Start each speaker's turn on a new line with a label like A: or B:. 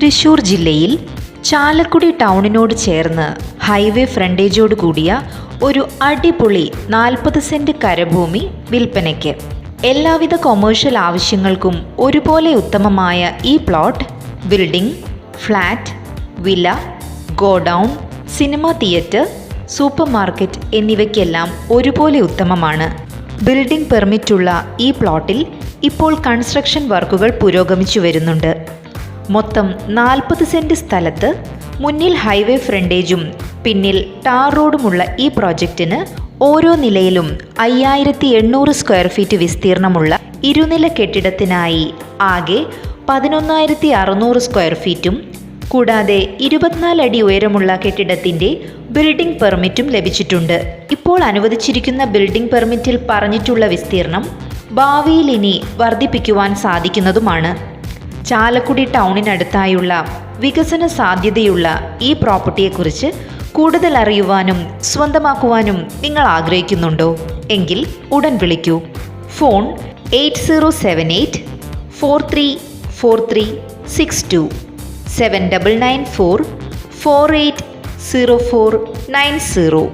A: തൃശൂർ ജില്ലയിൽ ചാലക്കുടി ടൗണിനോട് ചേർന്ന് ഹൈവേ ഫ്രണ്ടേജോട് കൂടിയ ഒരു അടിപൊളി 40 സെന്റ് കരഭൂമി വിൽപ്പനയ്ക്ക്. എല്ലാവിധ കൊമേഴ്ഷ്യൽ ആവശ്യങ്ങൾക്കും ഒരുപോലെ ഉത്തമമായ ഈ plot building, flat, villa, godown, cinema theatre, super market എന്നിവയ്ക്കെല്ലാം ഒരുപോലെ ഉത്തമമാണ്. ബിൽഡിംഗ് പെർമിറ്റുള്ള ഈ പ്ലോട്ടിൽ ഇപ്പോൾ കൺസ്ട്രക്ഷൻ വർക്കുകൾ പുരോഗമിച്ചു വരുന്നുണ്ട്. മൊത്തം 40 സെന്റ് സ്ഥലത്ത് മുന്നിൽ ഹൈവേ ഫ്രണ്ടേജും പിന്നിൽ ടാർ റോഡുമുള്ള ഈ പ്രോജക്റ്റിന് ഓരോ നിലയിലും 5800 സ്ക്വയർ ഫീറ്റ് വിസ്തീർണമുള്ള ഇരുനില കെട്ടിടത്തിനായി ആകെ 11,600 സ്ക്വയർ ഫീറ്റും കൂടാതെ 24 അടി ഉയരമുള്ള കെട്ടിടത്തിൻ്റെ ബിൽഡിംഗ് പെർമിറ്റും ലഭിച്ചിട്ടുണ്ട്. ഇപ്പോൾ അനുവദിച്ചിരിക്കുന്ന ബിൽഡിംഗ് പെർമിറ്റിൽ പറഞ്ഞിട്ടുള്ള വിസ്തീർണം ഭാവിയിൽ ഇനി വർദ്ധിപ്പിക്കുവാൻ സാധിക്കുന്നതുമാണ്. ചാലക്കുടി ടൗണിനടുത്തായുള്ള വികസന സാധ്യതയുള്ള ഈ പ്രോപ്പർട്ടിയെക്കുറിച്ച് കൂടുതൽ അറിയുവാനും സ്വന്തമാക്കുവാനും നിങ്ങൾ ആഗ്രഹിക്കുന്നുണ്ടോ? എങ്കിൽ ഉടൻ വിളിക്കൂ. ഫോൺ 8078 434362 7994 480490.